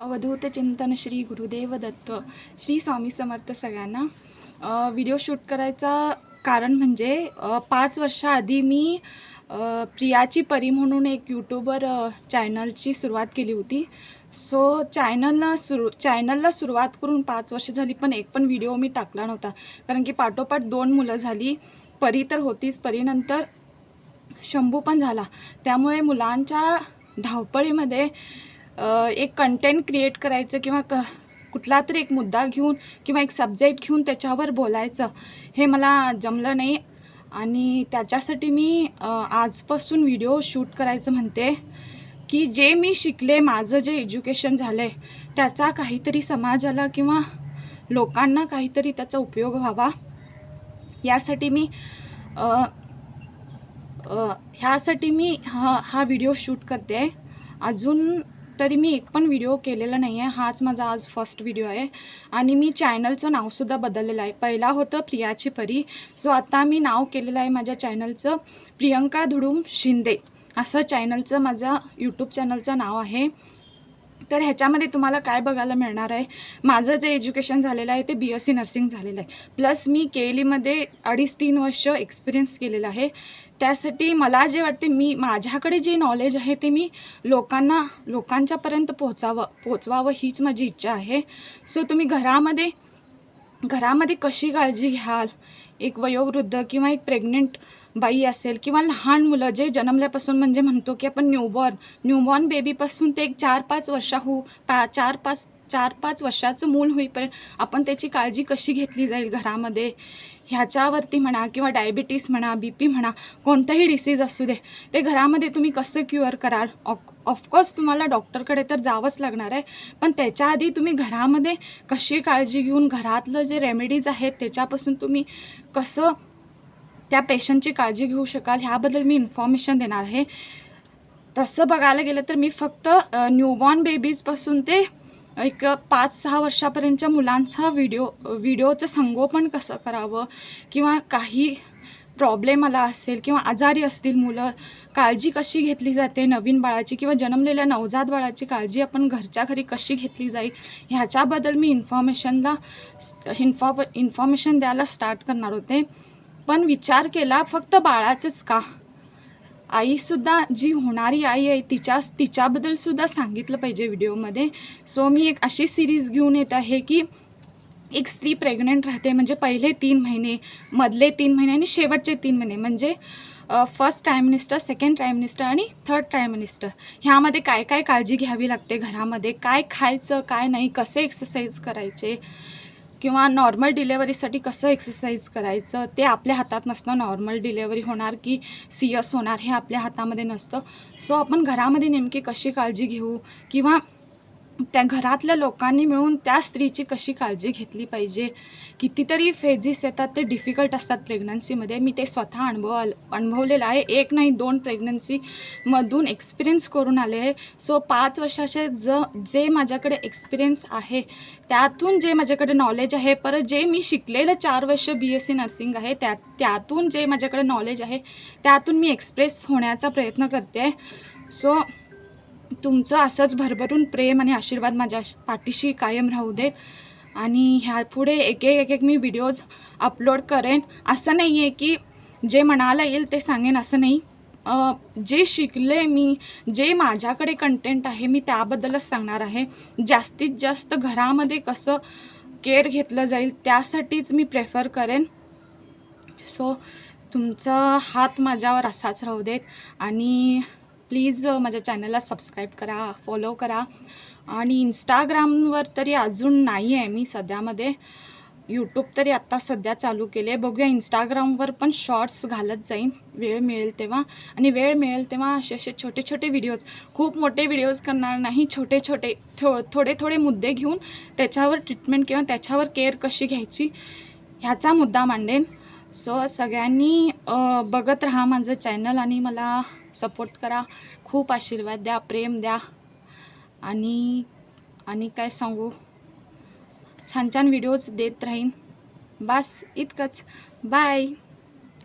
अवधूत चिंतन श्री गुरुदेव दत्त श्री स्वामी समर्थ सगळ्यांना। Video shoot करायचा कारण म्हणजे 5 वर्षाआधी मी प्रियाची परी म्हणून एक यूट्यूबर चॅनलची सुरुवात केली होती। सो चॅनलला सुरुवात करून 5 वर्ष झाली, पण एक पण व्हिडिओ मी टाकला नव्हता, कारण की पाठोपाठ 2 मुलं झाली। परी तर होतीच, परीनंतर शंभू पण झाला। त्यामुळे मुलांच्या धावपळीमध्ये एक कंटेंट क्रिएट करायचं किंवा कुठला तरी एक मुद्दा घेऊन किंवा एक सब्जेक्ट घेऊन त्याच्यावर बोलायचं हे मला जमलं नाही। आणि त्याच्यासाठी मी आजपासून व्हिडिओ शूट करायचं म्हणते की जे मी शिकले, माझं जे एज्युकेशन झालं आहे त्याचा काहीतरी समाजाला किंवा लोकांना काहीतरी त्याचा उपयोग व्हावा, यासाठी मी हा व्हिडिओ शूट करते आहे। अजून तरी मी एक पण व्हिडिओ केलेला नाही आहे, हाच माझा आज फर्स्ट व्हिडिओ आहे। आणि मी चॅनलचं नावसुद्धा बदललेलं आहे। पहिला होतं प्रियाची परी, सो आता मी नाव केलेलं आहे माझ्या चॅनलचं प्रियंका धुडूम शिंदे असं चॅनलचं माझं यूट्यूब चॅनलचं नाव आहे। तर ह्याच्यामध्ये तुम्हाला काय बघायला मिळणार आहे, माझं जे एज्युकेशन झालेलं आहे ते BSc नर्सिंग झालेलं आहे, प्लस मी KLEमध्ये 2.5-3 वर्ष एक्सपिरियन्स केलेला आहे। त्यासाठी मला जे वाटते माझ्याकडे जे नॉलेज आहे ते मी लोकांच्यापर्यंत पोचवावं हीच माझी इच्छा आहे। सो तुम्ही घरामध्ये कशी काळजी घ्याल, एक वयोवृद्ध किंवा एक प्रेग्नेंट बाई असेल किंवा लहान मुलं जे जन्मल्यापासून म्हणजे म्हणतो की आपण न्यूबॉर्न बेबीपासून ते एक 4-5 वर्षाचं मूल होईपर्यंत आपण त्याची काळजी कशी घेतली जाईल घरामध्ये, ह्याच्यावरती म्हणा, किंवा डायबिटीस म्हणा, BP म्हणा, कोणताही डिसीज असू दे ते घरामध्ये तुम्ही कसं क्युअर कराल। ऑफकोर्स तुम्हाला डॉक्टरकडे तर जावंच लागणार आहे, पण त्याच्या आधी तुम्ही घरामध्ये कशी काळजी घेऊन घरातलं जे रेमेडीज आहेत त्याच्यापासून तुम्ही कसं त्या पेशंटची काळजी घेऊ शकाल ह्याबद्दल मी इन्फॉर्मेशन देणार आहे। तसं बघायला गेलं तर मी फक्त न्यूबॉर्न बेबीजपासून ते एक 5-6 वर्षापर्यंतच्या मुलांचा व्हिडिओचं संगोपन कसं करावं, किंवा काही प्रॉब्लेम आला असेल किंवा आजारी असतील मुलं, काळजी कशी घेतली जाते नवीन बाळाची किंवा जन्मलेल्या नवजात बाळाची काळजी आपण घरच्या घरी कशी घेतली जाईल ह्याच्याबद्दल मी इन्फॉर्मेशन द्यायला स्टार्ट करणार होते। पण विचार केला फक्त बाळाचंच का, आईसुद्धा जी होणारी आई आहे तिच्याबद्दल सांगितलं पाहिजे व्हिडिओमध्ये। सो मी एक अशी सिरीज घेऊन येत आहे की एक स्त्री प्रेग्नंट राहते, म्हणजे पहिले 3 महिने, मधले 3 महिने आणि शेवटचे 3 महिने, म्हणजे फर्स्ट ट्रायमिनिस्टर, सेकंड ट्रायमिनिस्टर आणि थर्ड ट्रायमिनिस्टर, ह्यामध्ये काय काय काळजी घ्यावी लागते घरामध्ये, काय खायचं काय नाही, कसे एक्सरसाइज करायचे, किंवा नॉर्मल डिलेवरीसाठी कसं एक्सरसाइज करायचं ते आपल्या हातात नसतं। नॉर्मल डिलेवरी होणार की CS होणार हे आपल्या हातामध्ये नसतं। सो आपण घरामध्ये नेमकी कशी काळजी घेऊ, किंवा त्या घरातल्या लोकांनी मिळून त्या स्त्रीची कशी काळजी घेतली पाहिजे। कितीतरी फेजेस येतात, ते डिफिकल्ट असतात प्रेग्नन्सीमध्ये, मी ते स्वतः अनुभवलेलं आहे। 1 नाही 2 प्रेग्नन्सीमधून एक्सपिरियन्स करून आले आहे। सो 5 वर्षाचे जे माझ्याकडे एक्सपिरियन्स आहे त्यातून जे माझ्याकडे नॉलेज आहे, परत जे मी शिकलेलं 4 वर्ष BSc नर्सिंग आहे त्यातून जे माझ्याकडे नॉलेज आहे त्यातून मी एक्सप्रेस होण्याचा प्रयत्न करते आहे। सो तुमचं असंच भरभरून प्रेम आणि आशीर्वाद माझ्या पाठीशी कायम राहू दे, आणि ह्यापुढे एक मी व्हिडिओज अपलोड करेन। असं नाही आहे की जे मनाला येईल ते सांगेन, असं नाही। जे शिकले मी, जे माझ्याकडे कंटेंट आहे मी त्याबद्दलच सांगणार आहे। जास्तीत जास्त घरामध्ये कसं केअर घेतलं जाईल त्यासाठीच मी प्रेफर करेन। सो तुमचा हात माझ्यावर असाच राहू देत, आणि प्लीज माझ्या चॅनलला सबस्क्राईब करा, फॉलो करा। आणि इंस्टाग्रामवर तरी अजून नाही आहे मी सध्यामध्ये, यूट्यूब तरी आत्ता सध्या चालू केले, बघूया इंस्टाग्रामवर पण शॉर्ट्स घालत जाईन वेळ मिळेल तेव्हा। आणि वेळ मिळेल तेव्हा असे छोटे व्हिडिओज, खूप मोठे व्हिडिओज करणार नाही, थोडे मुद्दे घेऊन त्याच्यावर ट्रीटमेंट किंवा त्याच्यावर केअर कशी घ्यायची ह्याचा मुद्दा मांडेन। सो सगळ्यांनी बघत राहा माझं चॅनल आणि मला सपोर्ट करा, खूप आशीर्वाद द्या, प्रेम द्या, आणि काय सांगू, छान व्हिडिओज देत राहीन। बस इतकंच, बाय।